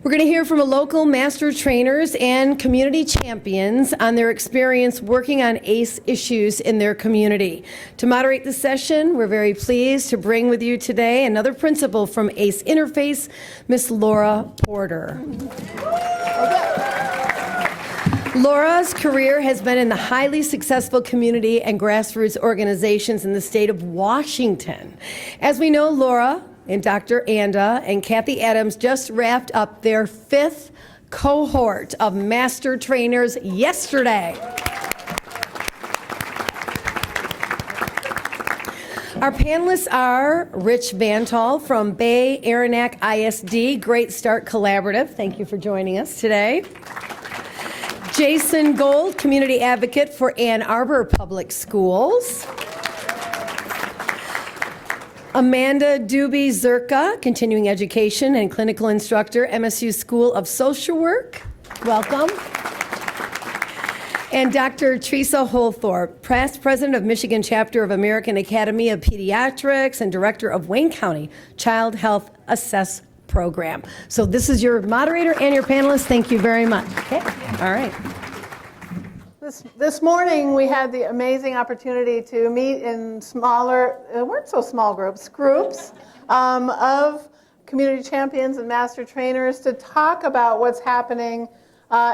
We're going to hear from a local master trainers and community champions on their experience working on ACE issues in their community. To moderate the session, we're very pleased to bring with you today another principal from ACE Interface, Miss Laura Porter. Laura's career has been in the highly successful community and grassroots organizations in the state of Washington. As we know, Laura and Dr. Anda and Kathy Adams just wrapped up their 5th cohort of master trainers yesterday. Our panelists are Rich Vantal from Bay Aranac ISD, Great Start Collaborative. Thank you for joining us today. Jason Gold, community advocate for Ann Arbor Public Schools. Amanda Doobie Zerka, continuing education and clinical instructor, MSU School of Social Work. Welcome. And Dr. Teresa Holthorpe, past president of Michigan chapter of American Academy of Pediatrics and director of Wayne County Child Health Assess Program. So this is your moderator and your panelists. Thank you very much. Okay. All right. This morning we had the amazing opportunity to meet in smaller, weren't so small groups of community champions and master trainers to talk about what's happening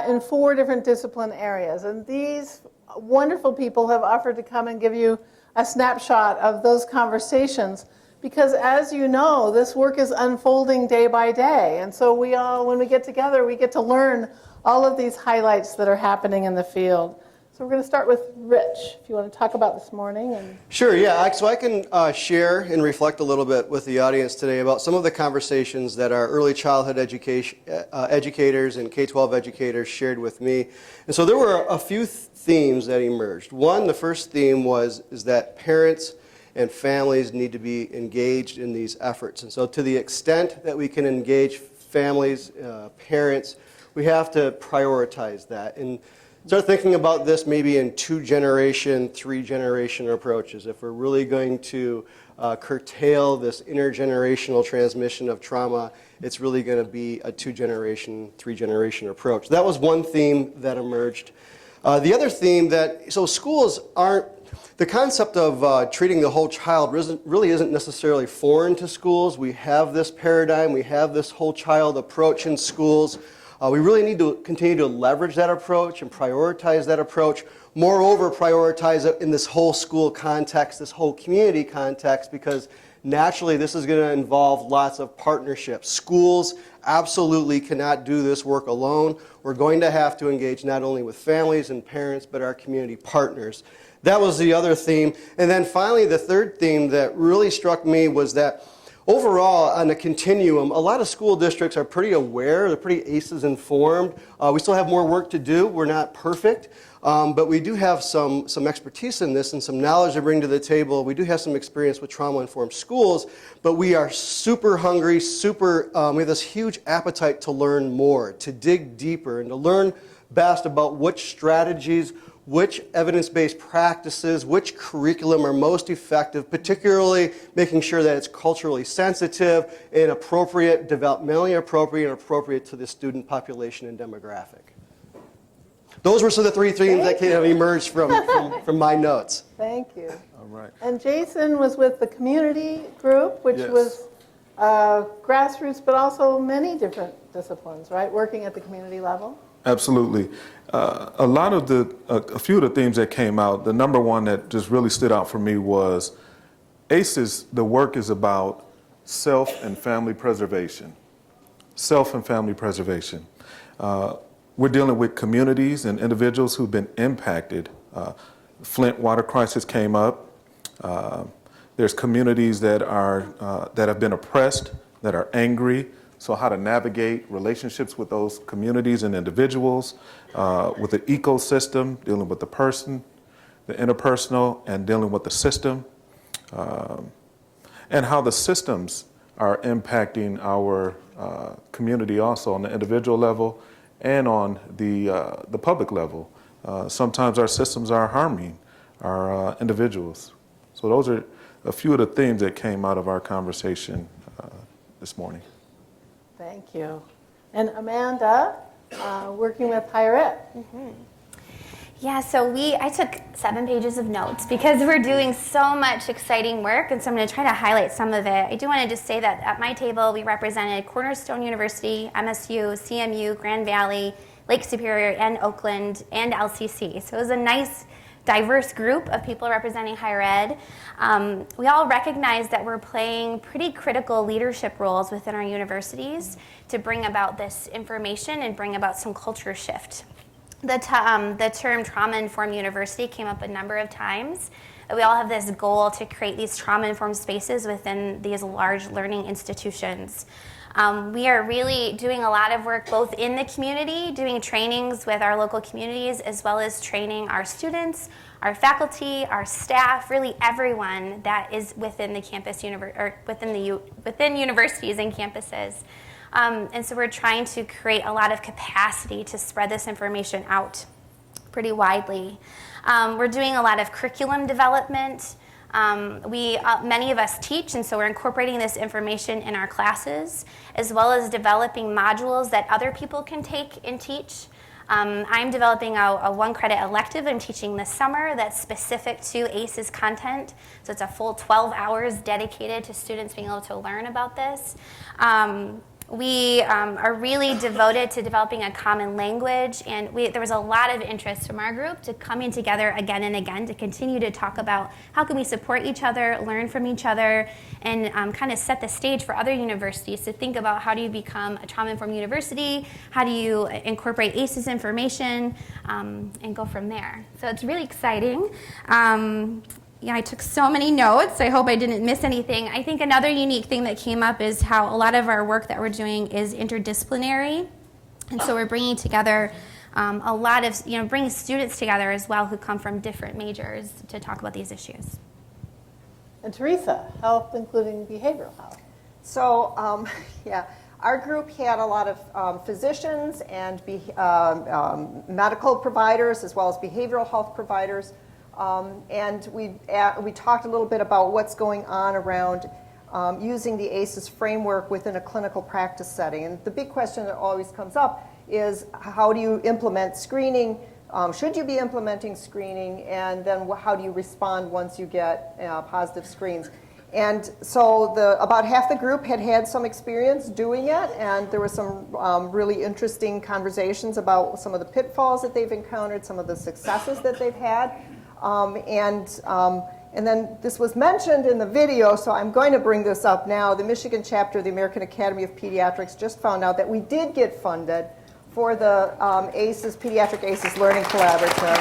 in 4 different discipline areas. And these wonderful people have offered to come and give you a snapshot of those conversations because, as you know, this work is unfolding day by day. And so we all, when we get together, we get to learn all of these highlights that are happening in the field. So we're going to start with Rich, if you want to talk about this morning. Sure, yeah. So I can share and reflect a little bit with the audience today about some of the conversations that our early childhood education educators and K-12 educators shared with me. And so there were a few themes that emerged. One, the first theme is that parents and families need to be engaged in these efforts. And so to the extent that we can engage families, parents, we have to prioritize that. And start thinking about this maybe in 2-generation, 3-generation approaches. If we're really going to curtail this intergenerational transmission of trauma, it's really going to be a 2-generation, 3-generation approach. That was one theme that emerged. The other theme so schools aren't, the concept of treating the whole child really isn't necessarily foreign to schools. We have this paradigm, we have this whole child approach in schools. We really need to continue to leverage that approach and prioritize that approach. Moreover, prioritize it in this whole school context, this whole community context, because naturally this is going to involve lots of partnerships. Schools absolutely cannot do this work alone. We're going to have to engage not only with families and parents, but our community partners. That was the other theme. And then finally, the third theme that really struck me was that overall, on the continuum, a lot of school districts are pretty aware, they're pretty ACEs informed. We still have more work to do. We're not perfect, but we do have some expertise in this and some knowledge to bring to the table. We do have some experience with trauma-informed schools, but we are super hungry, we have this huge appetite to learn more, to dig deeper, and to learn best about which strategies, which evidence-based practices, which curriculum are most effective, particularly making sure that it's culturally sensitive and appropriate, developmentally appropriate, and appropriate to the student population and demographic. Those were some of the 3 themes that kind of emerged from my notes. Thank you. All right. And Jason was with the community group, which was grassroots, but also many different disciplines, right? Working at the community level. Absolutely. A few of the themes that came out, the number one that just really stood out for me was ACEs, the work is about self and family preservation. Self and family preservation. We're dealing with communities and individuals who've been impacted. Flint water crisis came up. There's communities that have been oppressed, that are angry. So how to navigate relationships with those communities and individuals, with the ecosystem, dealing with the person, the interpersonal, and dealing with the system, and how the systems are impacting our community also on the individual level and on the public level. Sometimes our systems are harming our individuals. So those are a few of the themes that came out of our conversation this morning. Thank you. And Amanda, working with higher ed. Yeah, so I took 7 pages of notes because we're doing so much exciting work, and so I'm going to try to highlight some of it. I do want to just say that at my table, we represented Cornerstone University, MSU, CMU, Grand Valley, Lake Superior, and Oakland, and LCC. So it was a nice, diverse group of people representing higher ed. We all recognize that we're playing pretty critical leadership roles within our universities to bring about this information and bring about some culture shift. The term trauma-informed university came up a number of times. We all have this goal to create these trauma-informed spaces within these large learning institutions. We are really doing a lot of work both in the community, doing trainings with our local communities, as well as training our students, our faculty, our staff, really everyone that is within the campus within universities and campuses. And so we're trying to create a lot of capacity to spread this information out pretty widely. We're doing a lot of curriculum development. Many of us teach, and so we're incorporating this information in our classes, as well as developing modules that other people can take and teach. I'm developing a 1-credit elective I'm teaching this summer that's specific to ACES content. So it's a full 12 hours dedicated to students being able to learn about this. We are really devoted to developing a common language, and there was a lot of interest from our group to coming together again and again to continue to talk about how can we support each other, learn from each other, and kind of set the stage for other universities to think about how do you become a trauma-informed university, how do you incorporate ACES information, and go from there. So it's really exciting. Yeah, I took so many notes. I hope I didn't miss anything. I think another unique thing that came up is how a lot of our work that we're doing is interdisciplinary. And so we're bringing together a lot of, bringing students together as well who come from different majors to talk about these issues. And Teresa, health including behavioral health. So, our group had a lot of physicians and medical providers as well as behavioral health providers. And we talked a little bit about what's going on around using the ACES framework within a clinical practice setting. And the big question that always comes up is how do you implement screening? Should you be implementing screening? And then how do you respond once you get positive screens? And so about half the group had some experience doing it, and there were some really interesting conversations about some of the pitfalls that they've encountered, some of the successes that they've had. And then this was mentioned in the video, so I'm going to bring this up now. The Michigan chapter of the American Academy of Pediatrics just found out that we did get funded for the ACES, Pediatric ACES Learning Collaborative.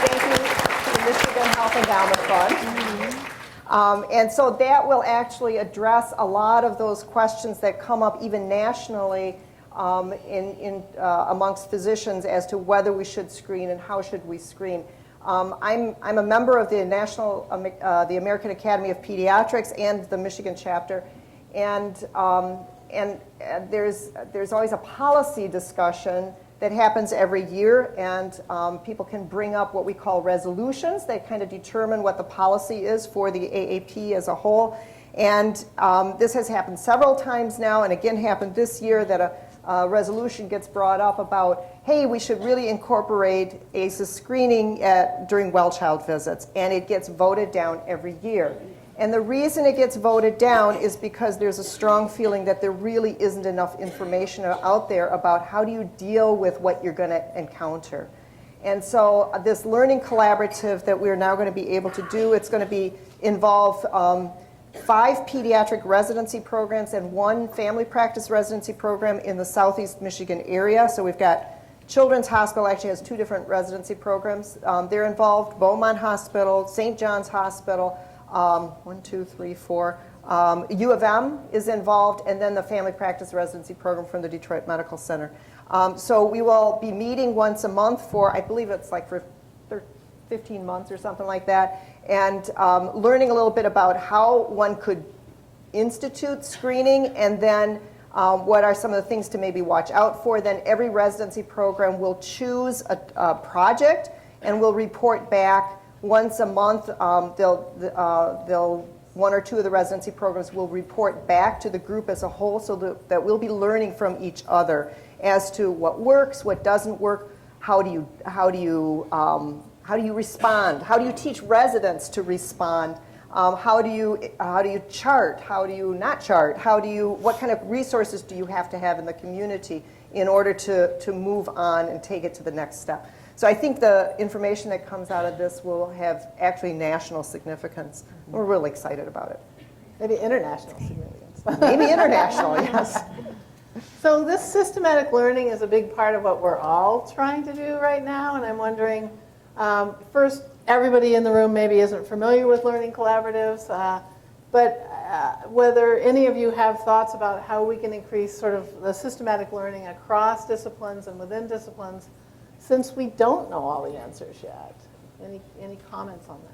Thank you to the Michigan Health Endowment Fund. And so that will actually address a lot of those questions that come up even nationally amongst physicians as to whether we should screen and how should we screen. I'm a member of the the American Academy of Pediatrics and the Michigan chapter, and there's always a policy discussion that happens every year, and people can bring up what we call resolutions that kind of determine what the policy is for the AAP as a whole. And this has happened several times now, and again happened this year that a resolution gets brought up about, hey, we should really incorporate ACES screening during well child visits, and it gets voted down every year. And the reason it gets voted down is because there's a strong feeling that there really isn't enough information out there about how do you deal with what you're going to encounter. And so this learning collaborative that we're now going to be able to do, it's going to involve 5 pediatric residency programs and 1 family practice residency program in the Southeast Michigan area. So we've got Children's Hospital actually has 2 different residency programs. They're involved, Beaumont Hospital, St. John's Hospital, 1, 2, 3, 4. U of M is involved, and then the family practice residency program from the Detroit Medical Center. So we will be meeting once a month for, I believe it's like for 15 months or something like that, and learning a little bit about how one could institute screening, and then what are some of the things to maybe watch out for. Then every residency program will choose a project and will report back once a month. They'll one or two of the residency programs will report back to the group as a whole, so that we'll be learning from each other as to what works, what doesn't work, how do you respond, how do you teach residents to respond, how do you chart, how do you not chart, what kind of resources do you have to have in the community in order to move on and take it to the next step. So I think the information that comes out of this will have actually national significance. We're really excited about it. Maybe international significance. Maybe international, yes. So this systematic learning is a big part of what we're all trying to do right now, and I'm wondering, first, everybody in the room maybe isn't familiar with learning collaboratives, but whether any of you have thoughts about how we can increase sort of the systematic learning across disciplines and within disciplines, since we don't know all the answers yet. Any comments on that?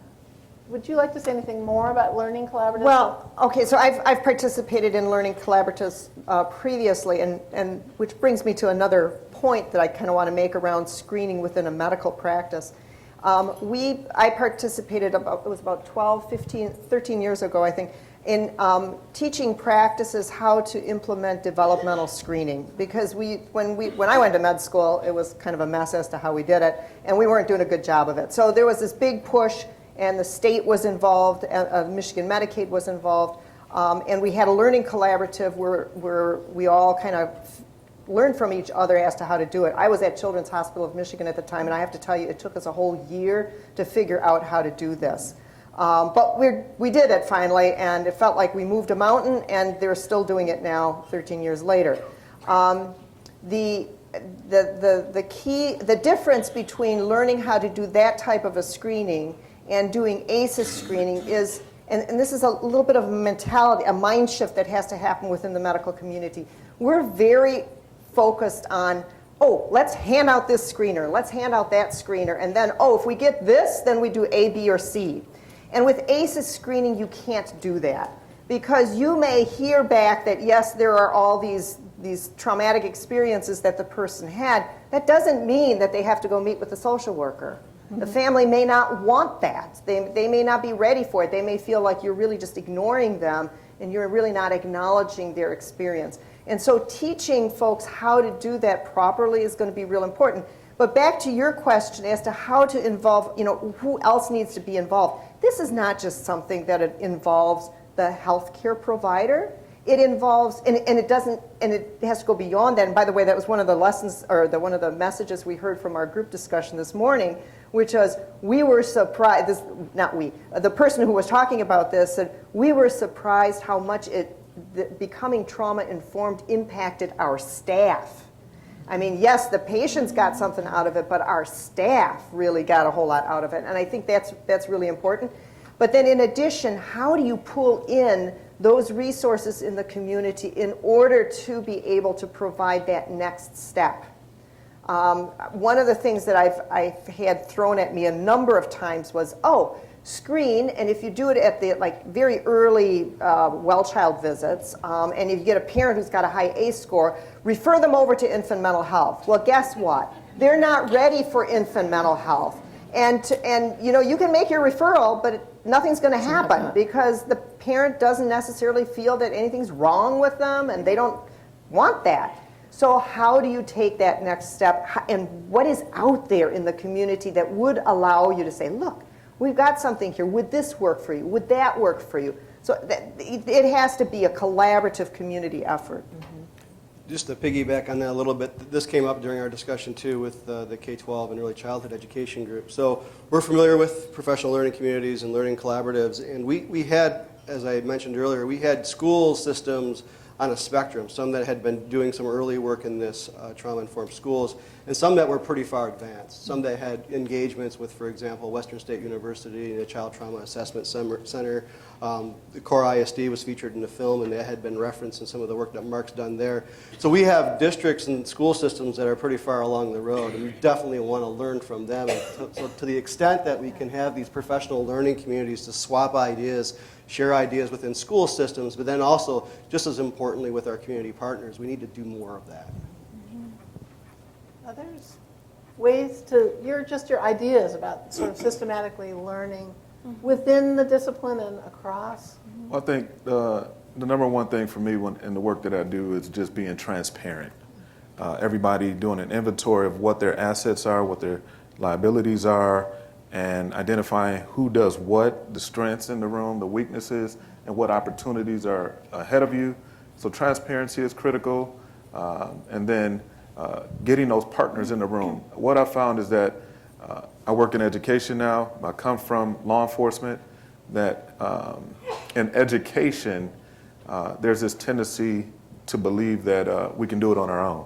Would you like to say anything more about learning collaboratives? Well, okay, so I've participated in learning collaboratives previously, and which brings me to another point that I kind of want to make around screening within a medical practice. I participated it was about 12, 15, 13 years ago, I think, in teaching practices how to implement developmental screening. Because when I went to med school, it was kind of a mess as to how we did it, and we weren't doing a good job of it. So there was this big push, and the state was involved, Michigan Medicaid was involved, and we had a learning collaborative where we all kind of learned from each other as to how to do it. I was at Children's Hospital of Michigan at the time, and I have to tell you, it took us a whole year to figure out how to do this. But we did it finally, and it felt like we moved a mountain, and they're still doing it now, 13 years later. The difference between learning how to do that type of a screening and doing ACEs screening is, and this is a little bit of a mentality, a mind shift that has to happen within the medical community. We're very focused on, let's hand out this screener, let's hand out that screener, and then, if we get this, then we do A, B, or C. And with ACEs screening, you can't do that, because you may hear back that, yes, there are all these traumatic experiences that the person had. That doesn't mean that they have to go meet with a social worker. The family may not want that. They may not be ready for it. They may feel like you're really just ignoring them and you're really not acknowledging their experience. And so teaching folks how to do that properly is going to be real important. But back to your question as to how to involve, who else needs to be involved. This is not just something that it involves the healthcare provider. It involves, and it has to go beyond that. And by the way, that was one of the lessons, or one of the messages we heard from our group discussion this morning, which was, we were surprised, the person who was talking about this said, we were surprised how much becoming trauma-informed impacted our staff. I mean, yes, the patients got something out of it, but our staff really got a whole lot out of it. And I think that's really important. But then in addition, how do you pull in those resources in the community in order to be able to provide that next step? One of the things that I've had thrown at me a number of times was, screen, and if you do it at the very early well child visits, and if you get a parent who's got a high ACE score, refer them over to infant mental health. Well, guess what? They're not ready for infant mental health. And you can make your referral, but nothing's going to happen because the parent doesn't necessarily feel that anything's wrong with them, and they don't want that. So how do you take that next step, and what is out there in the community that would allow you to say, look, we've got something here. Would this work for you? Would that work for you? So it has to be a collaborative community effort. Just to piggyback on that a little bit, this came up during our discussion too with the K-12 and early childhood education group. So we're familiar with professional learning communities and learning collaboratives, and we had, as I mentioned earlier, we had school systems on a spectrum, some that had been doing some early work in this trauma-informed schools, and some that were pretty far advanced. Some that had engagements with, for example, Western State University and the Child Trauma Assessment Center. The Core ISD was featured in the film, and that had been referenced in some of the work that Mark's done there. So we have districts and school systems that are pretty far along the road, and we definitely want to learn from them. And so to the extent that we can have these professional learning communities to swap ideas, share ideas within school systems, but then also, just as importantly, with our community partners, we need to do more of that. Others? Ways to, your ideas about sort of systematically learning within the discipline and across? I think the number one thing for me in the work that I do is just being transparent. Everybody doing an inventory of what their assets are, what their liabilities are, and identifying who does what, the strengths in the room, the weaknesses, and what opportunities are ahead of you. So transparency is critical. And then getting those partners in the room. What I found is that I work in education now. I come from law enforcement. That in education, there's this tendency to believe that we can do it on our own.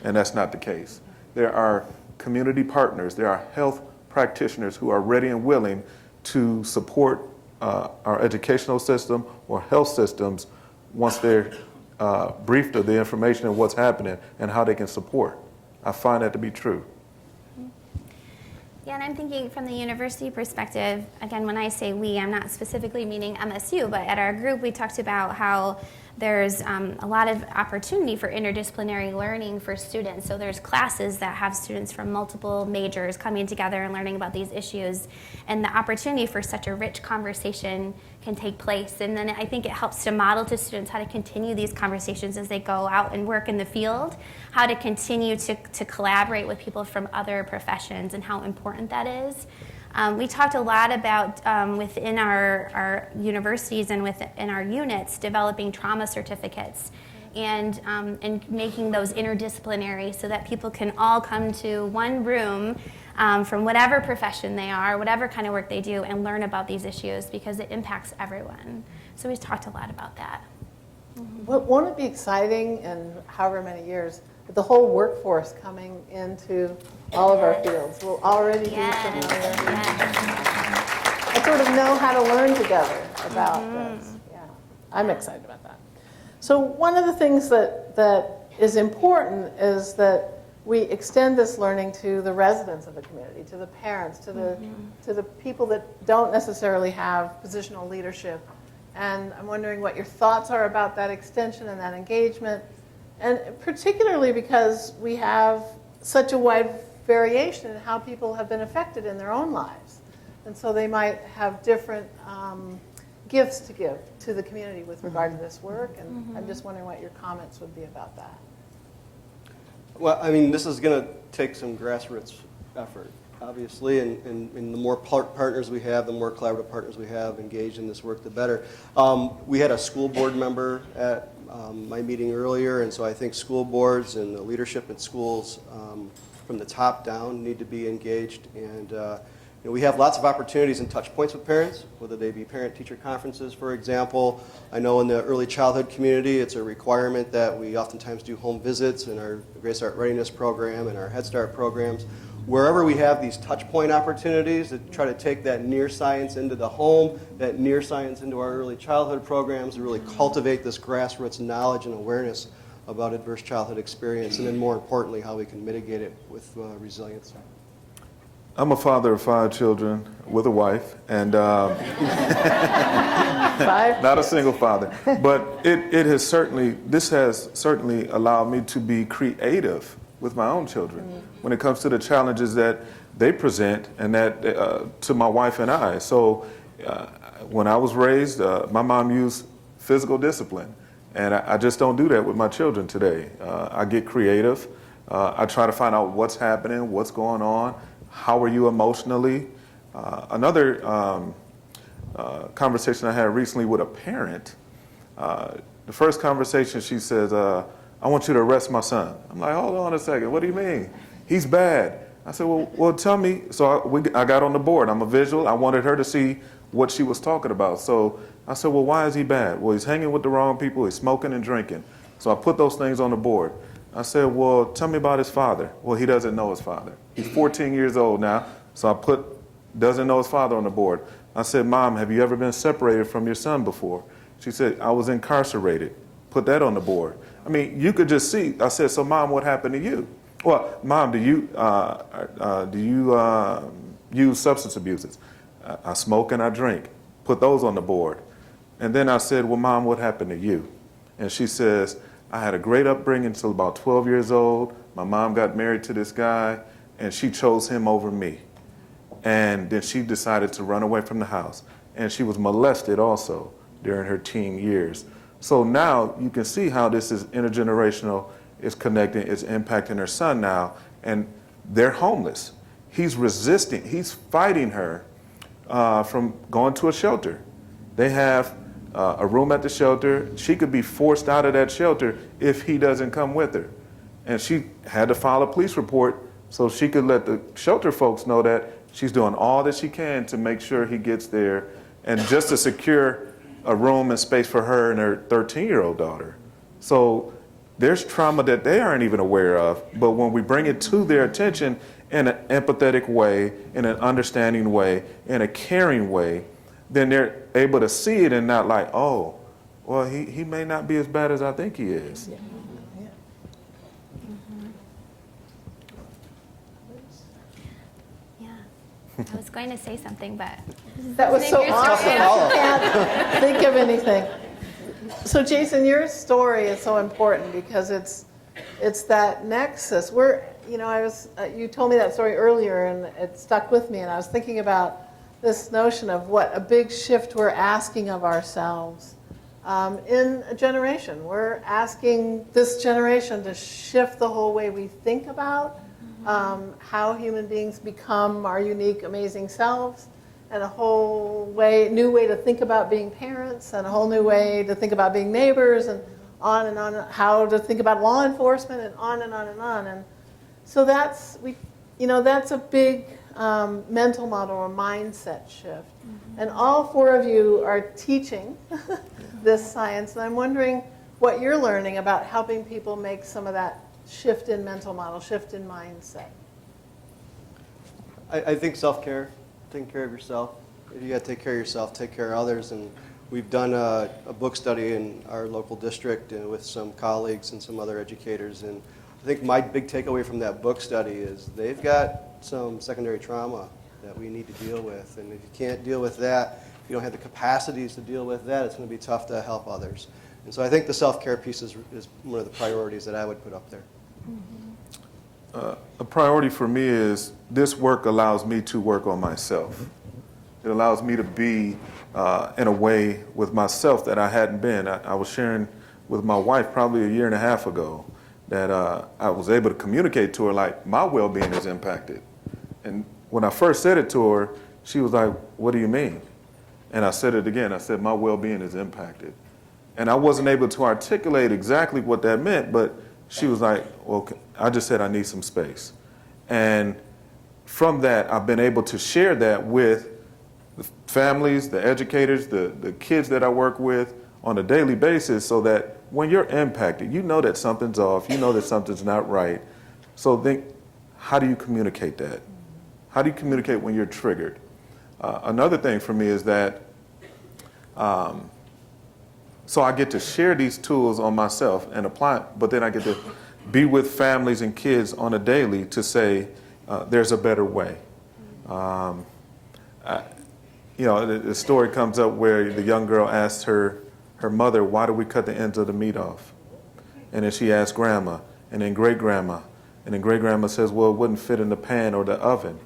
And that's not the case. There are community partners. There are health practitioners who are ready and willing to support our educational system or health systems once they're briefed of the information of what's happening and how they can support. I find that to be true. Yeah, and I'm thinking from the university perspective, again, when I say we, I'm not specifically meaning MSU, but at our group we talked about how there's a lot of opportunity for interdisciplinary learning for students. So there's classes that have students from multiple majors coming together and learning about these issues. And the opportunity for such a rich conversation can take place. And then I think it helps to model to students how to continue these conversations as they go out and work in the field, how to continue to collaborate with people from other professions and how important that is. We talked a lot about within our universities and within our units developing trauma certificates and making those interdisciplinary so that people can all come to one room from whatever profession they are, whatever kind of work they do, and learn about these issues because it impacts everyone. So we talked a lot about that. Won't it be exciting in however many years, the whole workforce coming into all of our fields will already be familiar. I sort of know how to learn together about this. Yeah, I'm excited about that. So one of the things that is important is that we extend this learning to the residents of the community, to the parents, to the people that don't necessarily have positional leadership. And I'm wondering what your thoughts are about that extension and that engagement. And particularly because we have such a wide variation in how people have been affected in their own lives. And so they might have different gifts to give to the community with regard to this work. And I'm just wondering what your comments would be about that. Well, I mean, this is going to take some grassroots effort, obviously, and the more partners we have, the more collaborative partners we have engaged in this work, the better. We had a school board member at my meeting earlier, and so I think school boards and the leadership at schools from the top down need to be engaged. And we have lots of opportunities and touch points with parents, whether they be parent-teacher conferences, for example. I know in the early childhood community, it's a requirement that we oftentimes do home visits in our Great Start Readiness program and our Head Start programs. Wherever we have these touch point opportunities to try to take that near science into the home, that near science into our early childhood programs, to really cultivate this grassroots knowledge and awareness about adverse childhood experience, and then more importantly, how we can mitigate it with resilience. I'm a father of 5 children with a wife, and not a single father. But this has certainly allowed me to be creative with my own children when it comes to the challenges that they present and that to my wife and I. So when I was raised, my mom used physical discipline, and I just don't do that with my children today. I get creative. I try to find out what's happening, what's going on, how are you emotionally. Another conversation I had recently with a parent, the first conversation she says, I want you to arrest my son. I'm like, hold on a second, what do you mean? He's bad. I said, well tell me. So I got on the board. I'm a visual. I wanted her to see what she was talking about. So I said, well, why is he bad? Well, he's hanging with the wrong people. He's smoking and drinking. So I put those things on the board. I said, well, tell me about his father. Well, he doesn't know his father. He's 14 years old now. So I put doesn't know his father on the board. I said, Mom, have you ever been separated from your son before? She said, I was incarcerated. Put that on the board. I mean, you could just see. I said, so Mom, what happened to you? Well, Mom, do you use substance abuses? I smoke and I drink. Put those on the board. And then I said, well, Mom, what happened to you? And she says, I had a great upbringing until about 12 years old. My mom got married to this guy, and she chose him over me. And then she decided to run away from the house. And she was molested also during her teen years. So now you can see how this is intergenerational, it's connecting, it's impacting her son now, and they're homeless. He's resisting, he's fighting her from going to a shelter. They have a room at the shelter. She could be forced out of that shelter if he doesn't come with her. And she had to file a police report so she could let the shelter folks know that she's doing all that she can to make sure he gets there and just to secure a room and space for her and her 13-year-old daughter. So there's trauma that they aren't even aware of, but when we bring it to their attention in an empathetic way, in an understanding way, in a caring way, then they're able to see it and not like, oh, well, he may not be as bad as I think he is. Yeah. Yeah. I was going to say something, but That was so Maybe you're awesome. still- I can't think of anything. So Jason, your story is so important because it's that nexus. You told me that story earlier, and it stuck with me. And I was thinking about this notion of what a big shift we're asking of ourselves in a generation. We're asking this generation to shift the whole way we think about how human beings become our unique, amazing selves, and a whole new way to think about being parents, and a whole new way to think about being neighbors, and on, how to think about law enforcement, and on and on and on. And so that's a big mental model or mindset shift. And all four of you are teaching this science, and I'm wondering what you're learning about helping people make some of that shift in mental model, shift in mindset. I think self-care, taking care of yourself. If you got to take care of yourself, take care of others. And we've done a book study in our local district with some colleagues and some other educators. And I think my big takeaway from that book study is they've got some secondary trauma that we need to deal with. And if you can't deal with that, if you don't have the capacities to deal with that, it's going to be tough to help others. And so I think the self-care piece is one of the priorities that I would put up there. A priority for me is this work allows me to work on myself. It allows me to be in a way with myself that I hadn't been. I was sharing with my wife probably a year and a half ago that I was able to communicate to her like my well-being is impacted. And when I first said it to her, she was like, what do you mean? And I said it again. I said, my well-being is impacted. And I wasn't able to articulate exactly what that meant, but she was like, well, I just said I need some space. And from that, I've been able to share that with the families, the educators, the kids that I work with on a daily basis so that when you're impacted, you know that something's off, you know that something's not right. So think, how do you communicate that? How do you communicate when you're triggered? Another thing for me is that so I get to share these tools on myself and apply it, but then I get to be with families and kids on a daily to say, there's a better way. The story comes up where the young girl asked her mother, why do we cut the ends of the meat off? And then she asked grandma, and then great-grandma. And then great-grandma says, well, it wouldn't fit in the pan or the oven.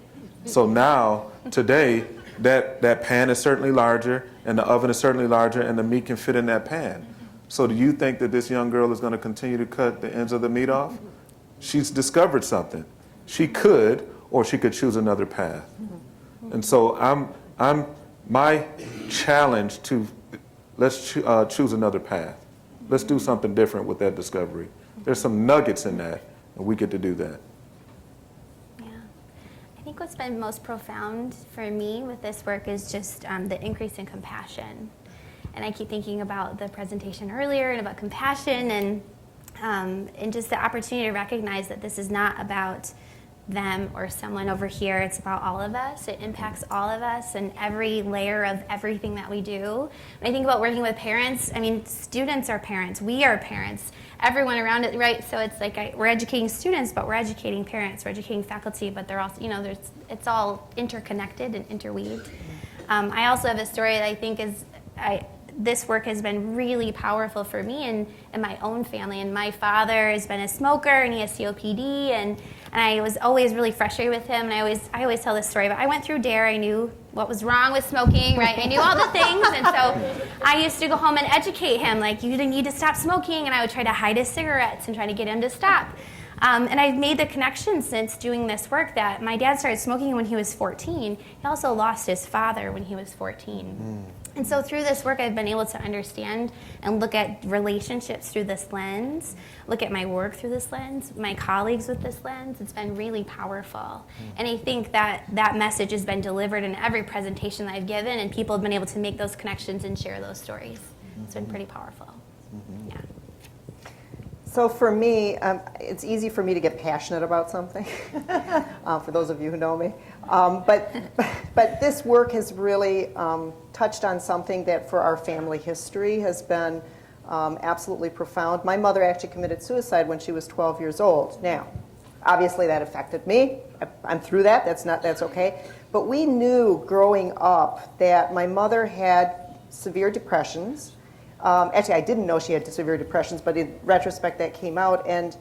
So now, today, that pan is certainly larger, and the oven is certainly larger, and the meat can fit in that pan. So do you think that this young girl is going to continue to cut the ends of the meat off? She's discovered something. She could, or she could choose another path. And so my challenge to let's choose another path. Let's do something different with that discovery. There's some nuggets in that, and we get to do that. Yeah. I think what's been most profound for me with this work is just the increase in compassion. And I keep thinking about the presentation earlier and about compassion and just the opportunity to recognize that this is not about them or someone over here. It's about all of us. It impacts all of us and every layer of everything that we do. When I think about working with parents, I mean, students are parents. We are parents. Everyone around it, right? So it's like we're educating students, but we're educating parents. We're educating faculty, but they're also, it's all interconnected and interweaved. I also have a story that I think is, this work has been really powerful for me and my own family. And my father has been a smoker, and he has COPD, and I was always really frustrated with him. And I always tell this story, but I went through DARE. I knew what was wrong with smoking, right? I knew all the things, and so I used to go home and educate him, like, you need to stop smoking, and I would try to hide his cigarettes and try to get him to stop. And I've made the connection since doing this work that my dad started smoking when he was 14. He also lost his father when he was 14. And so through this work, I've been able to understand and look at relationships through this lens, look at my work through this lens, my colleagues with this lens. It's been really powerful. And I think that that message has been delivered in every presentation that I've given, and people have been able to make those connections and share those stories. It's been pretty powerful. Yeah. So for me, it's easy for me to get passionate about something, for those of you who know me. But this work has really touched on something that for our family history has been absolutely profound. My mother actually committed suicide when she was 12 years old. Now, obviously that affected me. I'm through that. That's okay. But we knew growing up that my mother had severe depressions. Actually, I didn't know she had severe depressions, but in retrospect, that came out. And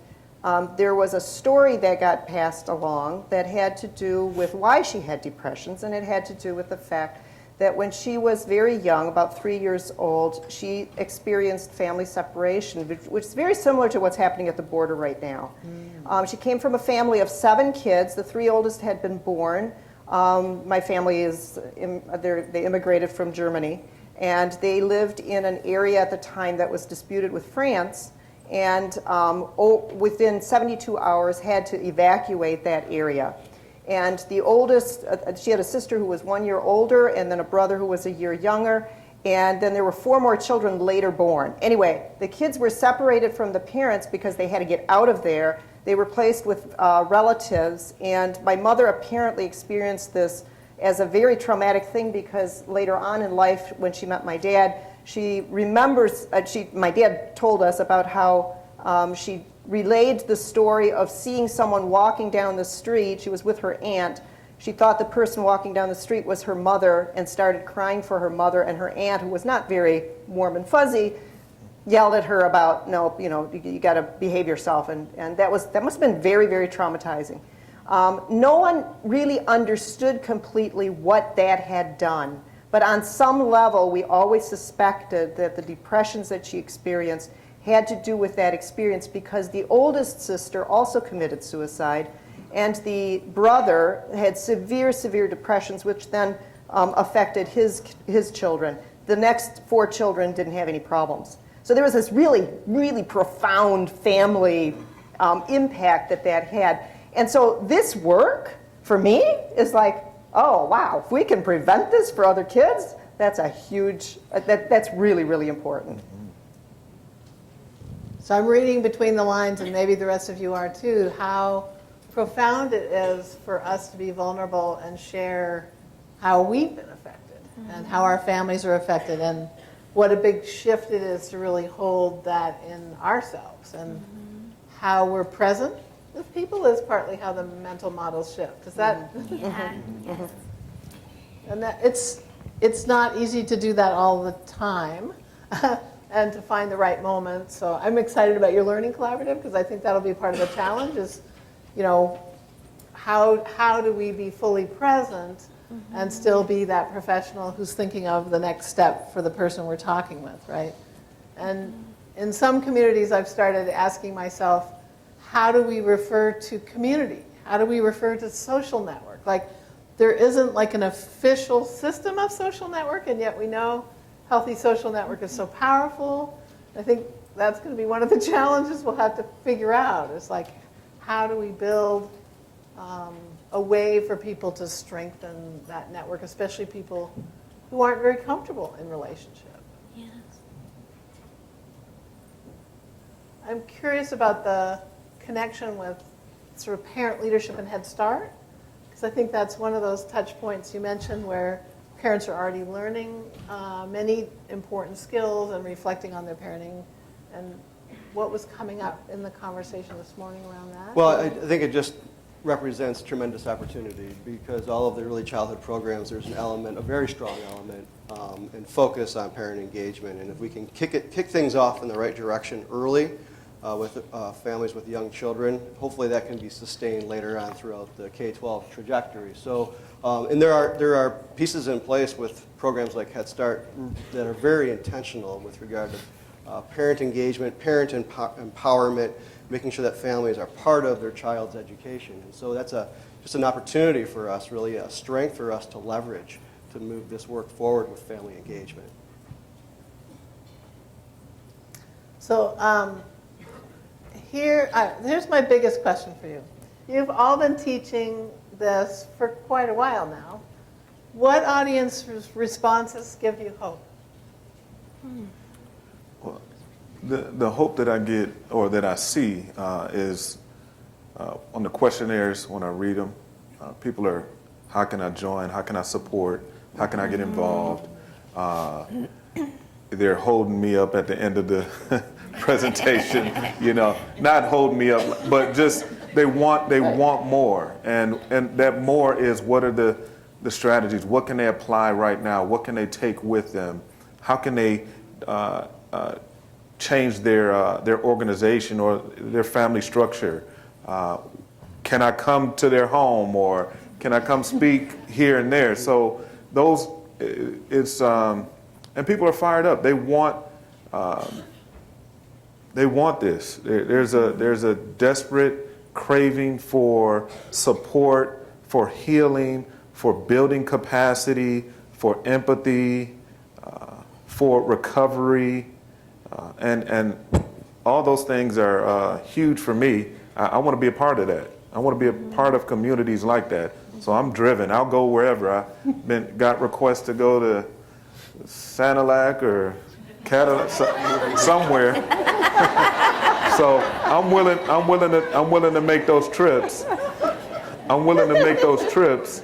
there was a story that got passed along that had to do with why she had depressions, and it had to do with the fact that when she was very young, about 3 years old, she experienced family separation, which is very similar to what's happening at the border right now. She came from a family of 7 kids. The 3 oldest had been born. My family they immigrated from Germany. And they lived in an area at the time that was disputed with France, and within 72 hours had to evacuate that area. And the oldest, she had a sister who was 1 year older, and then a brother who was a year younger, and then there were 4 more children later born. Anyway, the kids were separated from the parents because they had to get out of there. They were placed with relatives, and my mother apparently experienced this as a very traumatic thing because later on in life, when she met my dad, she remembers, my dad told us about how she relayed the story of seeing someone walking down the street. She was with her aunt. She thought the person walking down the street was her mother and started crying for her mother, and her aunt, who was not very warm and fuzzy, yelled at her about, no, you got to behave yourself, and that must have been very, very traumatizing. No one really understood completely what that had done, but on some level, we always suspected that the depressions that she experienced had to do with that experience because the oldest sister also committed suicide, and the brother had severe, severe depressions, which then affected his children. The next 4 children didn't have any problems. So there was this really, really profound family impact that had. And so this work, for me, is like, oh, wow, if we can prevent this for other kids, that's a huge, that's really, really important. So I'm reading between the lines, and maybe the rest of you are too, how profound it is for us to be vulnerable and share how we've been affected and how our families are affected, and what a big shift it is to really hold that in ourselves, and how we're present with people is partly how the mental models shift. Is that? Yeah. Yes. And that it's not easy to do that all the time, and to find the right moment. So I'm excited about your learning collaborative because I think that'll be part of the challenge. Is, how do we be fully present and still be that professional who's thinking of the next step for the person we're talking with, right? And in some communities, I've started asking myself, how do we refer to community? How do we refer to social network? Like, there isn't like an official system of social network, and yet we know healthy social network is so powerful. I think that's going to be one of the challenges we'll have to figure out. Is like, how do we build a way for people to strengthen that network, especially people who aren't very comfortable in relationship? Yes. I'm curious about the connection with sort of parent leadership and Head Start, because I think that's one of those touch points you mentioned where parents are already learning many important skills and reflecting on their parenting. And what was coming up in the conversation this morning around that? Well, I think it just represents tremendous opportunity because all of the early childhood programs, there's an element, a very strong element, and focus on parent engagement. And if we can kick things off in the right direction early with families with young children, hopefully that can be sustained later on throughout the K-12 trajectory. So, and there are pieces in place with programs like Head Start that are very intentional with regard to parent engagement, parent empowerment, making sure that families are part of their child's education. And so that's just an opportunity for us, really a strength for us to leverage to move this work forward with family engagement. So here's my biggest question for you. You've all been teaching this for quite a while now. What audience responses give you hope? Well, the hope that I get or that I see is on the questionnaires when I read them, people are, how can I join? How can I support? How can I get involved? They're holding me up at the end of the presentation, you know, not holding me up, but just they want more, and that more is what are the strategies? What can they apply right now? What can they take with them? How can they change their organization or their family structure? Can I come to their home, or can I come speak here and there? So those, it's and people are fired up. They want this. There's a desperate craving for support, for healing, for building capacity, for empathy, for recovery, and all those things are huge for me. I want to be a part of that. I want to be a part of communities like that. So I'm driven. I'll go wherever. I've got requests to go to Sanilac or Cadillac, somewhere. So I'm willing to make those trips. I'm willing to make those trips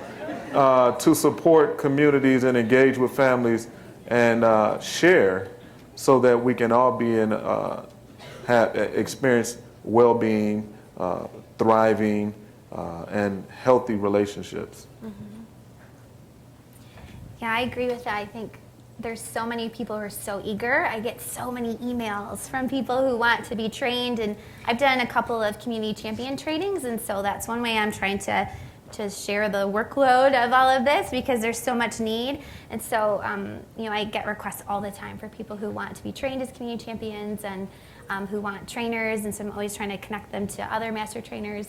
to support communities and engage with families and share, so that we can all be in experience well-being, thriving, and healthy relationships. Yeah, I agree with that. I think there's so many people who are so eager. I get so many emails from people who want to be trained, and I've done a couple of community champion trainings, and so that's one way I'm trying to share the workload of all of this, because there's so much need. And so I get requests all the time for people who want to be trained as community champions and who want trainers, and so I'm always trying to connect them to other master trainers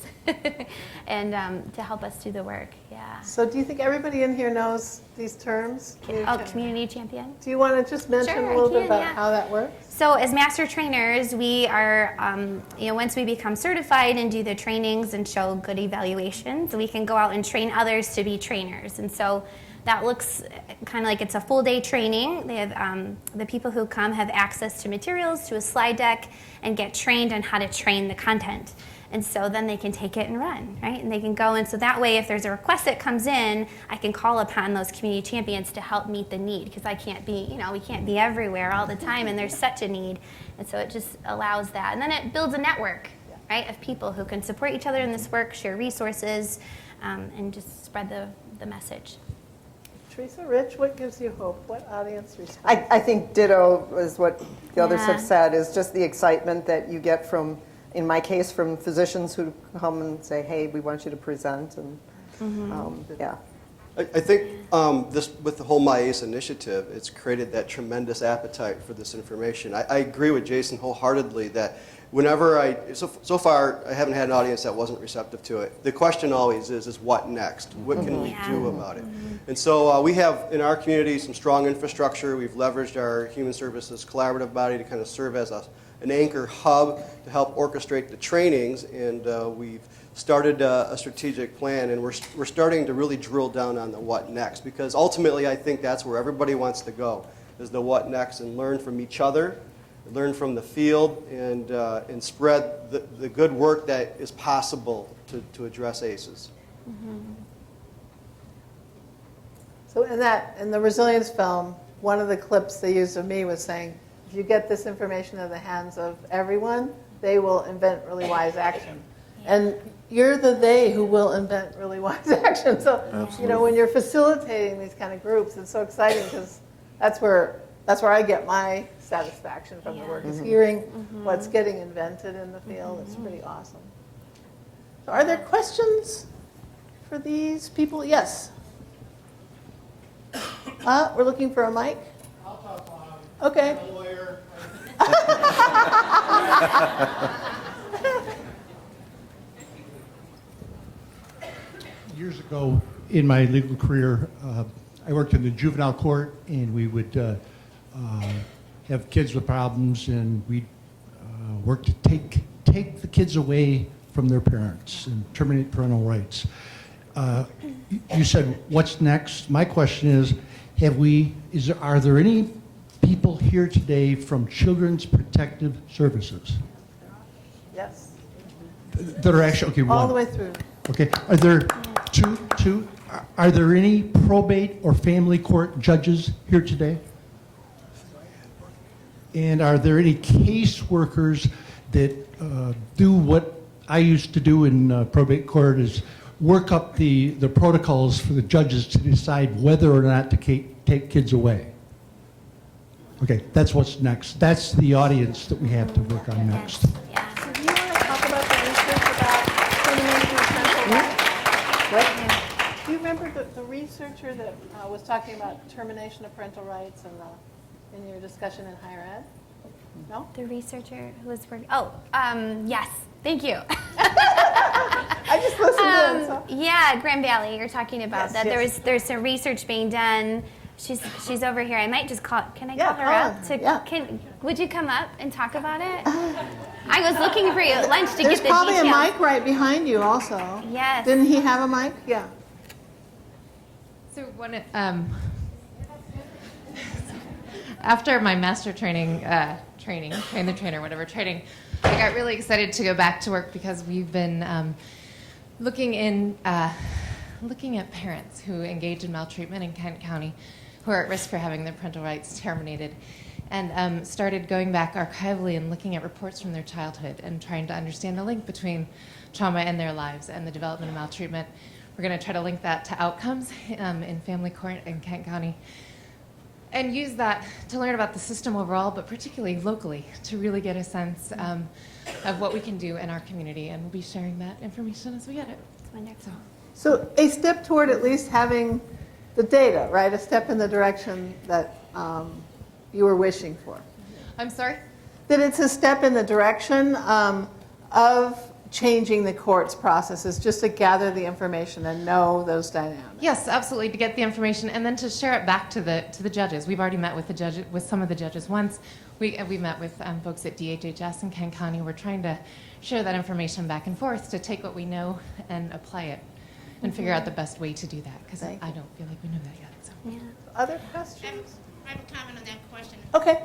and to help us do the work. Yeah. So do you think everybody in here knows these terms? Community champion. Do you want to just mention Sure, a little I bit can, about yeah. how that works? So as master trainers, we are, once we become certified and do the trainings and show good evaluations, we can go out and train others to be trainers. And so that looks kind of like it's a full day training. They have, the people who come have access to materials, to a slide deck, and get trained on how to train the content. And so then they can take it and run, right? And they can go, and so that way if there's a request that comes in, I can call upon those community champions to help meet the need, because I can't be, we can't be everywhere all the time, and there's such a need. And so it just allows that. And then it builds a network, right, of people who can support each other in this work, share resources, and just spread the message. Teresa, Rich, what gives you hope? What audience response? I think ditto is what the others Yeah. have said, is just the excitement that you get from, in my case, from physicians who come and say, hey, we want you to present. And yeah. I think this, with the whole MyACE initiative, it's created that tremendous appetite for this information. I agree with Jason wholeheartedly that whenever so far I haven't had an audience that wasn't receptive to it. The question always is what next? What can we do about it? And so we have in our community some strong infrastructure. We've leveraged our Human Services Collaborative body to kind of serve as an anchor hub to help orchestrate the trainings, and we've started a strategic plan, and we're starting to really drill down on the what next, because ultimately I think that's where everybody wants to go, is the what next, and learn from each other, learn from the field, and spread the good work that is possible to address ACEs. So in the resilience film, one of the clips they used of me was saying, if you get this information in the hands of everyone, they will invent really wise action. And you're the they who will invent really wise action. So, when you're facilitating these kind of groups, it's so exciting because that's where I get my satisfaction from the work, is hearing what's getting invented in the field. It's pretty awesome. So are there questions for these people? Yes. We're looking for a mic. I'll talk on. Okay. I'm a lawyer. Years ago in my legal career, I worked in the juvenile court, and we would have kids with problems, and we'd work to take the kids away from their parents and terminate parental rights. You said, what's next? My question is, are there any people here today from Children's Protective Services Yes. that are actually, okay, All one. the way through. Okay, are there two, are there any probate or family court judges here today? And are there any caseworkers that do what I used to do in probate court, is work up the protocols for the judges to decide whether or not to take kids away? Okay, that's what's next. That's the audience that we have to work on next. Yeah. So do you want to talk about the research about termination of parental rights? Do you remember the researcher that was talking about termination of parental rights in your discussion in higher ed? No? The researcher who was working. Yes. Thank you. I just listened in. So. Yeah, Grand Valley. You're talking about Yes, that. yes. There's some research being done. She's over here. I might just call. Can I Yeah, call her call up? her. Yeah. Would you come up and talk about it? I was looking for you at lunch to There's get the probably details. a mic right behind you also. Yes. Didn't he have a mic? Yeah. So after my master training, train the trainer, whatever training, I got really excited to go back to work because we've been looking at parents who engage in maltreatment in Kent County, who are at risk for having their parental rights terminated, and started going back archivally and looking at reports from their childhood and trying to understand the link between trauma in their lives and the development of maltreatment. We're going to try to link that to outcomes in family court in Kent County and use that to learn about the system overall, but particularly locally, to really get a sense of what we can do in our community. And we'll be sharing that information as we get it. It's wonderful. So a step toward at least having the data, right? A step in the direction that you were wishing for. I'm sorry? That it's a step in the direction of changing the court's processes, just to gather the information and know those dynamics. Yes, absolutely, to get the information and then to share it back to the judges. We've already met with some of the judges once. We met with folks at DHHS in Kent County. We're trying to share that information back and forth to take what we know and apply it and figure out the best way to do that, because I don't feel like we know that yet. So. Yeah. Other questions? I have a comment on that question. Okay.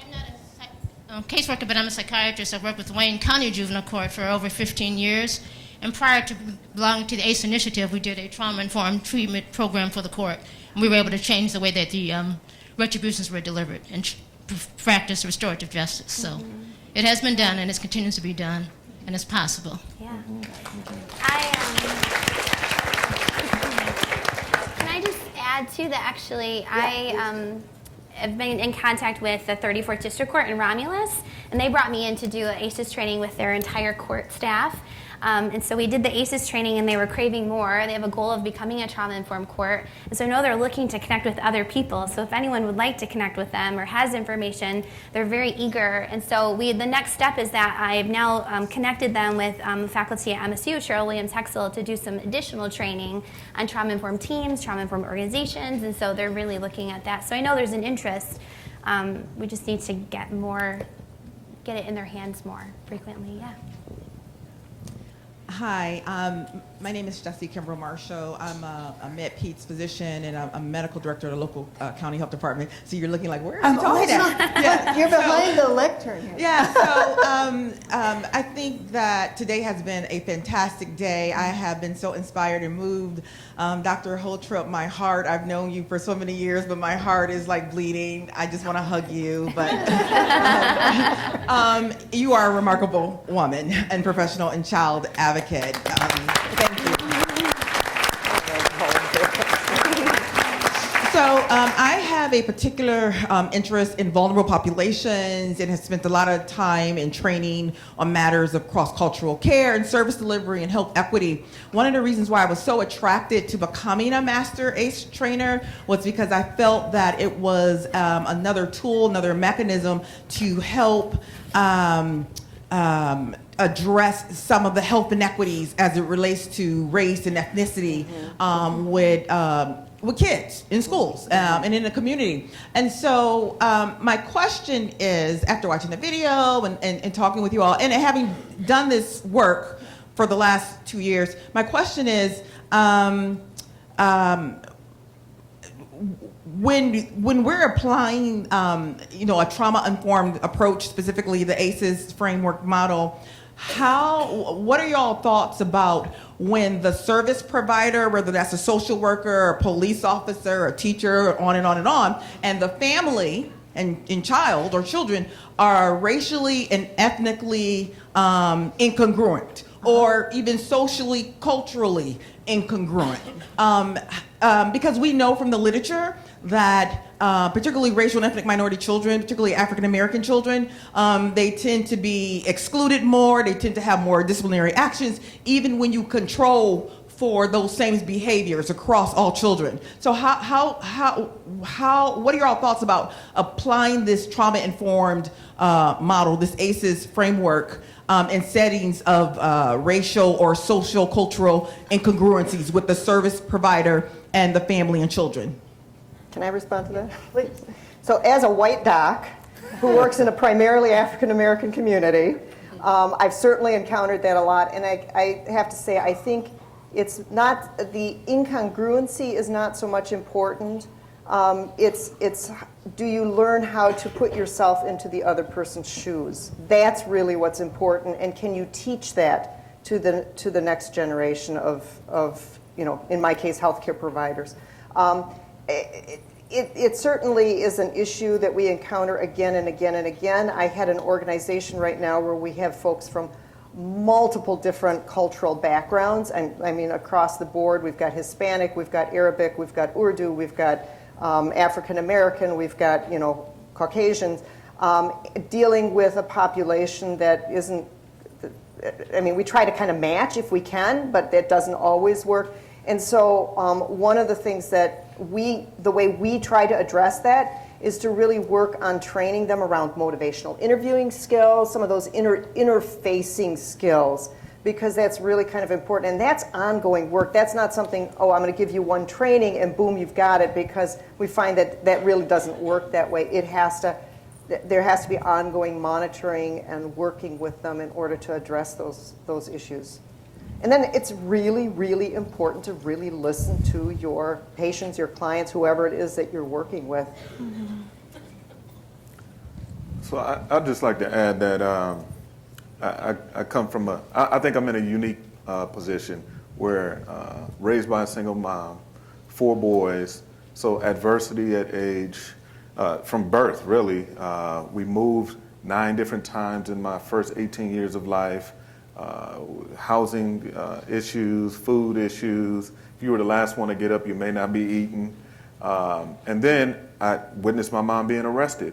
I'm not a caseworker, but I'm a psychiatrist. I've worked with Wayne County Juvenile Court for over 15 years. And prior to belonging to the ACE initiative, we did a trauma-informed treatment program for the court. And we were able to change the way that the retributions were delivered and practice restorative justice. So it has been done, and it continues to be done, and it's possible. Yeah. Can I just add to that? Actually, I've been in contact with the 34th District Court in Romulus, and they brought me in to do an ACEs training with their entire court staff. And so we did the ACEs training, and they were craving more. They have a goal of becoming a trauma-informed court. And so I know they're looking to connect with other people. So if anyone would like to connect with them or has information, they're very eager. And so the next step is that I've now connected them with faculty at MSU, Cheryl Williams-Hexel, to do some additional training on trauma-informed teams, trauma-informed organizations. And so they're really looking at that. So I know there's an interest. We just need to get it in their hands more frequently. Yeah. Hi, my name is Jessie Kimbrell Marshall. I'm a med-peds physician, and I'm a medical director of the local county health department. So you're looking like, where is he talking at? Yeah. You're behind the lectern here. Yeah, so I think that today has been a fantastic day. I have been so inspired and moved. Dr. Holtrop, my heart, I've known you for so many years, but my heart is like bleeding. I just want to hug you. But you are a remarkable woman and professional and child advocate. kid. Thank you. So I have a particular interest in vulnerable populations and have spent a lot of time in training on matters of cross-cultural care and service delivery and health equity. One of the reasons why I was so attracted to becoming a master ACE trainer was because I felt that it was another tool, another mechanism to help address some of the health inequities as it relates to race and ethnicity with kids in schools and in the community. And so my question is, after watching the video and talking with you all, and having done this work for the last 2 years, my question is, when we're applying, a trauma-informed approach, specifically the ACEs framework model, what are y'all thoughts about when the service provider, whether that's a social worker, a police officer, a teacher, on and on and on, and the family and child or children are racially and ethnically incongruent, or even socially, culturally incongruent? Because we know from the literature that particularly racial and ethnic minority children, particularly African American children, they tend to be excluded more, they tend to have more disciplinary actions, even when you control for those same behaviors across all children. So what are your thoughts about applying this trauma-informed model, this ACEs framework, in settings of racial or social cultural incongruencies with the service provider and the family and children? Can I respond to that? Please. So as a white doc who works in a primarily African American community, I've certainly encountered that a lot. And I have to say, I think it's not, the incongruency is not so much important. It's do you learn how to put yourself into the other person's shoes? That's really what's important. And can you teach that to the next generation of in my case, healthcare providers? It certainly is an issue that we encounter again and again and again. I had an organization right now where we have folks from multiple different cultural backgrounds, and I mean across the board. We've got Hispanic, we've got Arabic, we've got Urdu, we've got African American, we've got Caucasians, dealing with a population that isn't. I mean, we try to kind of match if we can, but that doesn't always work. And so one of the things that the way we try to address that is to really work on training them around motivational interviewing skills, some of those interfacing skills, because that's really kind of important. And that's ongoing work. That's not something, I'm going to give you one training and boom, you've got it, because we find that that really doesn't work that way. There has to be ongoing monitoring and working with them in order to address those issues. And then it's really, really important to really listen to your patients, your clients, whoever it is that you're working with. Mm-hmm. So I'd just like to add that I come from I think I'm in a unique position where raised by a single mom, 4 boys, so adversity at age, from birth really. We moved 9 different times in my first 18 years of life. Housing issues, food issues. If you were the last one to get up, you may not be eating. And then I witnessed my mom being arrested.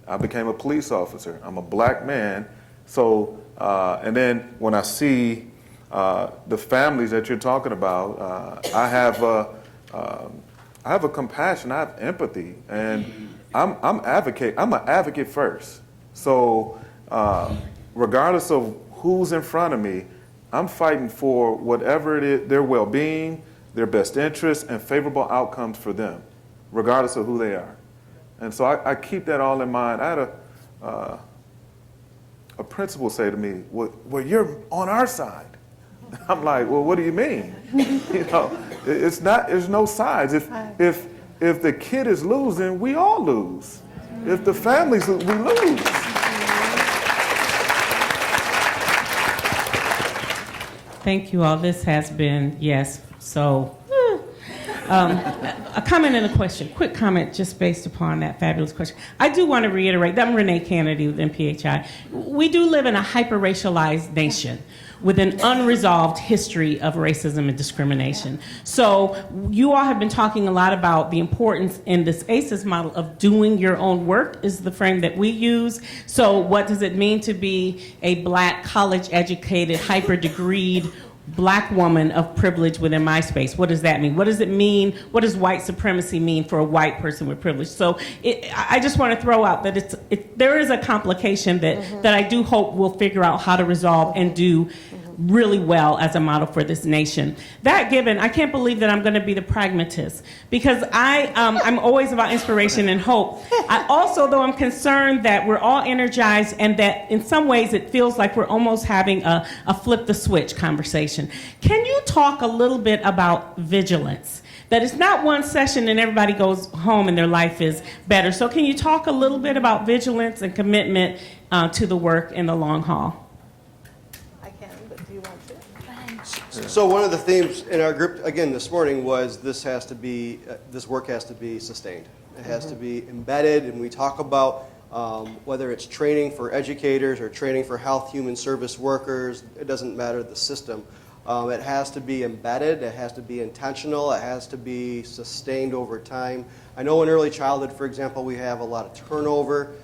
I became a police officer. I'm a black man. So, and then when I see the families that you're talking about, I have a compassion, I have empathy, and I'm an advocate first. So regardless of who's in front of me, I'm fighting for whatever it is, their well-being, their best interests, and favorable outcomes for them, regardless of who they are. And so I keep that all in mind. I had a principal say to me, well, you're on our side. I'm like, well, what do you mean? It's not, there's no sides. If the kid is losing, we all lose. If the families, we lose. Thank you all. This has been, yes, so. A comment and a question. Quick comment just based upon that fabulous question. I do want to reiterate, I'm Renee Kennedy with MPHI. We do live in a hyper-racialized nation with an unresolved history of racism and discrimination. So you all have been talking a lot about the importance in this ACEs model of doing your own work is the frame that we use. So what does it mean to be a Black, college-educated, hyper-degreed Black woman of privilege within my space? What does that mean? What does it mean? What does white supremacy mean for a white person with privilege? So I just want to throw out that there is a complication that I do hope we'll figure out how to resolve and do really well as a model for this nation. That given, I can't believe that I'm going to be the pragmatist, because I'm always about inspiration and hope. I also, though, I'm concerned that we're all energized and that in some ways it feels like we're almost having a flip the switch conversation. Can you talk a little bit about vigilance? That it's not one session and everybody goes home and their life is better. So can you talk a little bit about vigilance and commitment to the work in the long haul? So one of the themes in our group, again, this morning was this work has to be sustained. It has to be embedded, and we talk about whether it's training for educators or training for health human service workers, it doesn't matter the system. It has to be embedded, it has to be intentional, it has to be sustained over time. I know in early childhood, for example, we have a lot of turnover.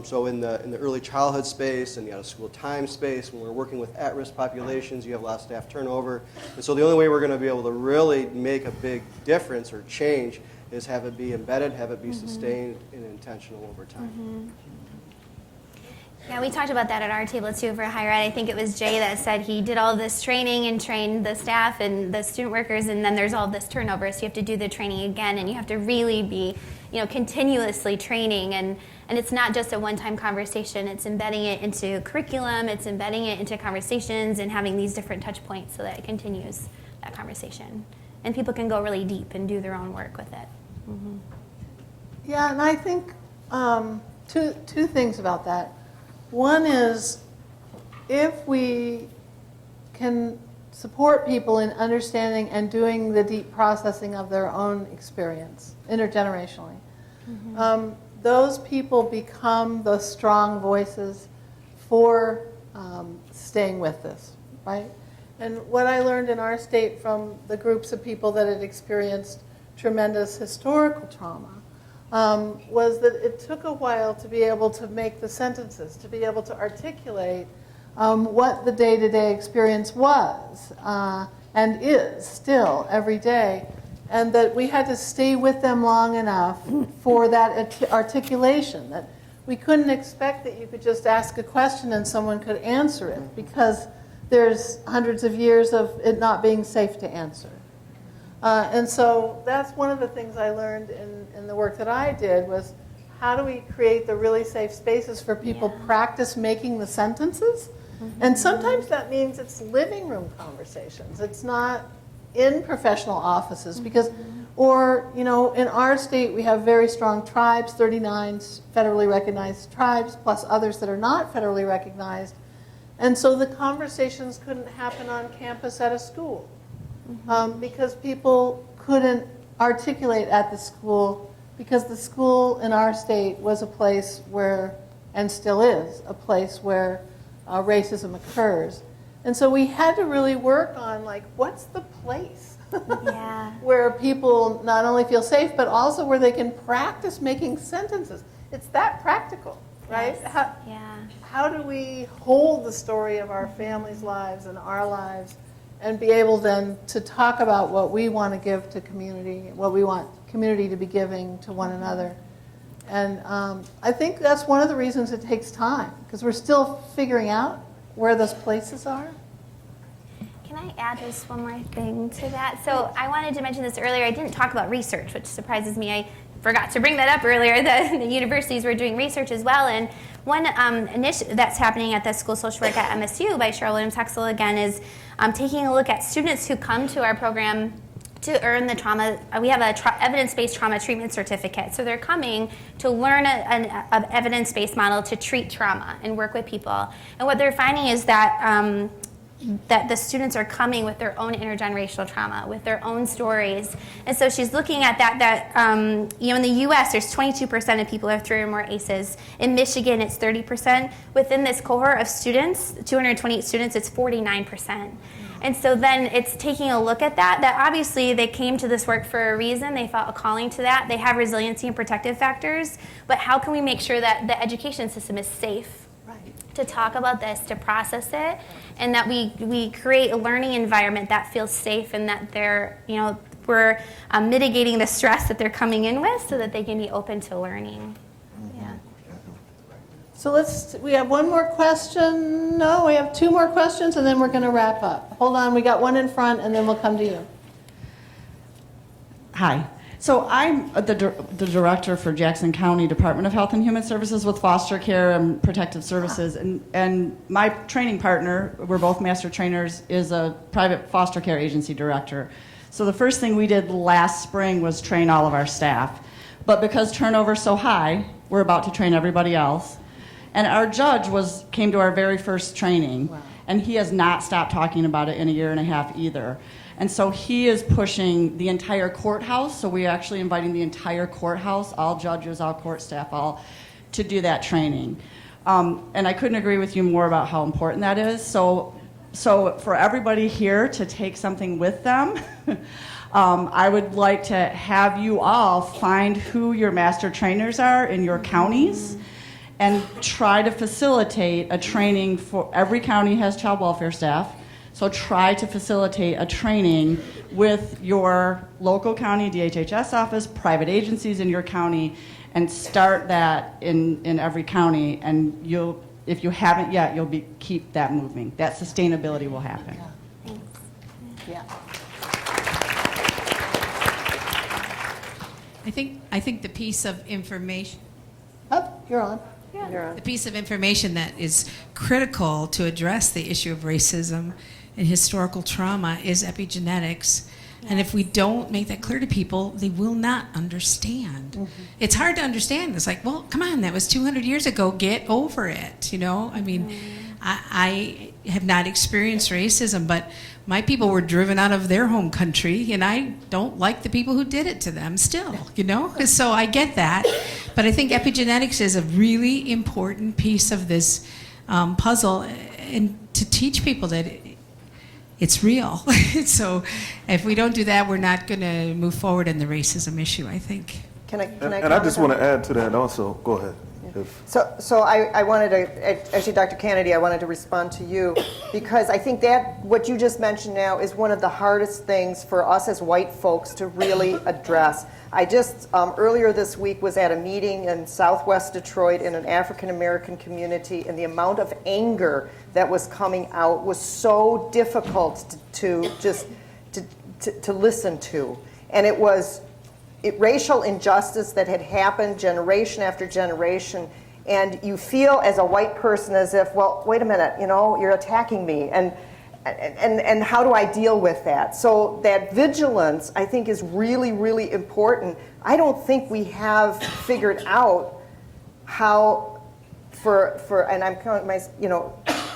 So in the early childhood space and the out-of-school time space, when we're working with at-risk populations, you have a lot of staff turnover. And so the only way we're going to be able to really make a big difference or change is have it be embedded, have it be sustained and intentional over time. Yeah, we talked about that at our table too for higher ed. I think it was Jay that said he did all this training and trained the staff and the student workers, and then there's all this turnover, so you have to do the training again, and you have to really be, continuously training, and it's not just a one-time conversation. It's embedding it into curriculum, it's embedding it into conversations, and having these different touch points so that it continues that conversation, and people can go really deep and do their own work with it. Yeah, and I think two things about that. One is, if we can support people in understanding and doing the deep processing of their own experience intergenerationally, those people become the strong voices for staying with this, right? And what I learned in our state from the groups of people that had experienced tremendous historical trauma was that it took a while to be able to make the sentences, to be able to articulate what the day-to-day experience was and is still every day, and that we had to stay with them long enough for that articulation, that we couldn't expect that you could just ask a question and someone could answer it, because there's hundreds of years of it not being safe to answer. And so that's one of the things I learned in the work that I did, was how do we create the really safe spaces for people practice making the sentences? And sometimes that means it's living room conversations. It's not in professional offices, because, or, in our state we have very strong tribes, 39 federally recognized tribes, plus others that are not federally recognized. And so the conversations couldn't happen on campus at a school. Because people couldn't articulate at the school, because the school in our state was a place where, and still is, a place where racism occurs. And so we had to really work on, what's the place where people not only feel safe, but also where they can practice making sentences. It's that practical, right? Yes. How do we hold the story of our families' lives and our lives, and be able then to talk about what we want to give to community, what we want community to be giving to one another. And I think that's one of the reasons it takes time, because we're still figuring out where those places are. Can I add just one more thing to that? So I wanted to mention this earlier. I didn't talk about research, which surprises me. I forgot to bring that up earlier. The universities were doing research as well. And one initiative that's happening at the School of Social Work at MSU by Cheryl Williams-Hexel again is taking a look at students who come to our program to earn the trauma. We have a evidence-based trauma treatment certificate. So they're coming to learn an evidence-based model to treat trauma and work with people. And what they're finding is that that the students are coming with their own intergenerational trauma, with their own stories. And so she's looking at in the US, there's 22% of people who have 3 or more ACEs. In Michigan, it's 30%. Within this cohort of students, 228 students, it's 49%. And so then it's taking a look at that obviously they came to this work for a reason. They felt a calling to that. They have resiliency and protective factors. But how can we make sure that the education system is safe to talk about this, to process it, and that we create a learning environment that feels safe and that we're mitigating the stress that they're coming in with so that they can be open to learning. Yeah. So we have one more question. No, we have 2 more questions, and then we're going to wrap up. Hold on, we got one in front, and then we'll come to you. Hi. So I'm the director for Jackson County Department of Health and Human Services with foster care and protective services. And my training partner, we're both master trainers, is a private foster care agency director. So the first thing we did last spring was train all of our staff. But because turnover's so high, we're about to train everybody else. And our judge came to our very first training, and he has not stopped talking about it in a year and a half either. And so he is pushing the entire courthouse, so we're actually inviting the entire courthouse, all judges, all court staff, all, to do that training. And I couldn't agree with you more about how important that is. So for everybody here to take something with them, I would like to have you all find who your master trainers are in your counties and try to facilitate a training for every county has child welfare staff. So try to facilitate a training with your local county DHHS office, private agencies in your county, and start that in every county. And if you haven't yet, keep that moving. That sustainability will happen. Yeah. Thanks. Yeah. I think the piece of information. Oh, you're on. The piece of information that is critical to address the issue of racism and historical trauma is epigenetics. And if we don't make that clear to people, they will not understand. Mm-hmm. It's hard to understand. It's like, well, come on, that was 200 years ago. Get over it, I mean, I have not experienced racism, but my people were driven out of their home country, and I don't like the people who did it to them still, So I get that. But I think epigenetics is a really important piece of this puzzle, and to teach people that it's real. So if we don't do that, we're not going to move forward in the racism issue, I think. Can I And I just want to add to that also. Go ahead. So I wanted to, actually, Dr. Kennedy, I wanted to respond to you because I think that what you just mentioned now is one of the hardest things for us as white folks to really address. I just earlier this week was at a meeting in Southwest Detroit in an African American community, and the amount of anger that was coming out was so difficult to listen to, and it was racial injustice that had happened generation after generation, and you feel as a white person as if, well, wait a minute, you're attacking me, and how do I deal with that? So that vigilance, I think, is really, really important. I don't think we have figured out how, and I'm counting my,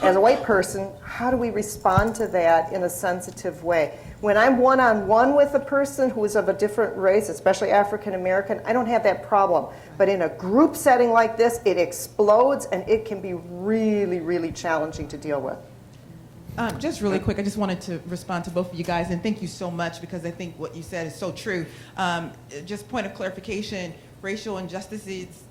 as a white person, how do we respond to that in a sensitive way? When I'm one-on-one with a person who is of a different race, especially African American, I don't have that problem. But in a group setting like this, it explodes, and it can be really, really challenging to deal with. Just really quick, I just wanted to respond to both of you guys, and thank you so much because I think what you said is so true. Just point of clarification, racial injustices,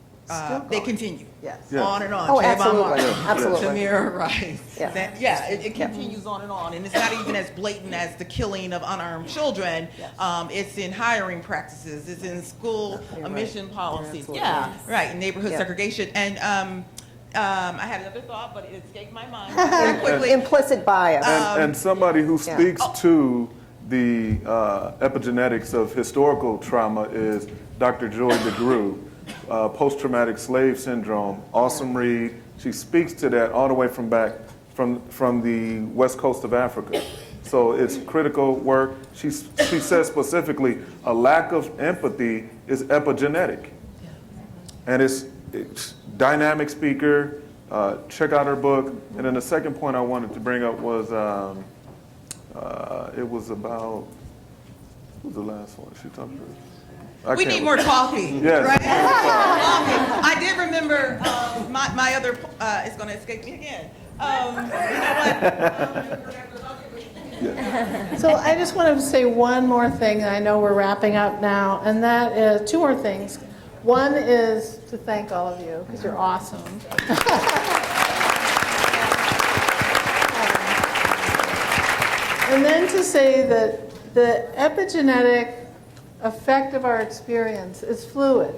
they continue. Yes. On and on. Oh, absolutely. Absolutely. Tamir Rice. Yeah. It continues on, and it's not even as blatant as the killing of unarmed children. Yes. It's in hiring practices. It's in school admission policies. Yeah, right. Neighborhood segregation. And I had another thought, but it escaped my mind. Very quickly. Implicit bias. And somebody who speaks to the epigenetics of historical trauma is Dr. Joy DeGruy. Post-traumatic slave syndrome, awesome read. She speaks to that all the way from the west coast of Africa. So it's critical work. She says specifically, a lack of empathy is epigenetic. And it's dynamic speaker, check out her book. And then the second point I wanted to bring up was it was about, what was the last one she talked about? We need more coffee. Yes. Right? I did remember my other, it's going to escape me again. So I just want to say one more thing, and I know we're wrapping up now, and that is two more things. One is to thank all of you, because you're awesome. And then to say that the epigenetic effect of our experience is fluid.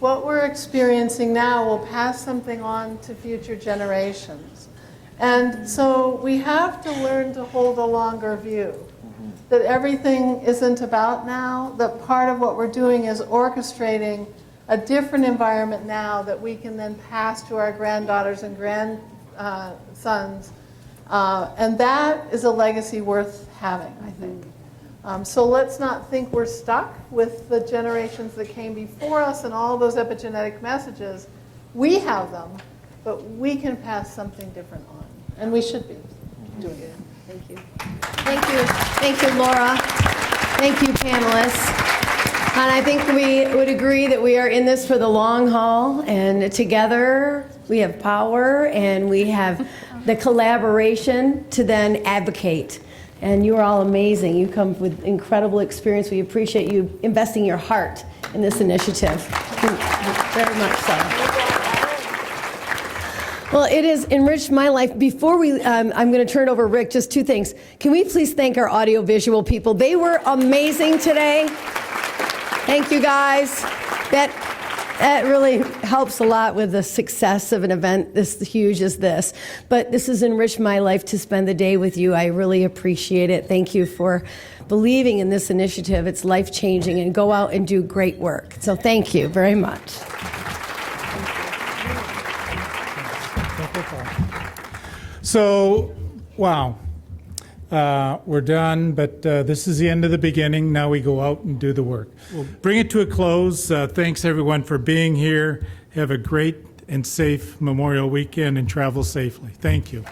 What we're experiencing now will pass something on to future generations. And so we have to learn to hold a longer view, that everything isn't about now, that part of what we're doing is orchestrating a different environment now that we can then pass to our granddaughters and grandsons. And that is a legacy worth having, I think. So let's not think we're stuck with the generations that came before us and all those epigenetic messages. We have them, but we can pass something different on. And we should be doing it. Thank you. Thank you. Thank you, Laura. Thank you, panelists. And I think we would agree that we are in this for the long haul, and together we have power and we have the collaboration to then advocate. And you are all amazing. You come with incredible experience. We appreciate you investing your heart in this initiative. Very much so. Well, it has enriched my life. Before I'm going to turn it over, Rick, just two things. Can we please thank our audiovisual people? They were amazing today. Thank you, guys. That really helps a lot with the success of an event this huge as this. But this has enriched my life to spend the day with you. I really appreciate it. Thank you for believing in this initiative. It's life-changing, and go out and do great work. So thank you very much. So, wow. We're done, but this is the end of the beginning. Now we go out and do the work. We'll bring it to a close. Thanks, everyone, for being here. Have a great and safe Memorial Weekend and travel safely. Thank you.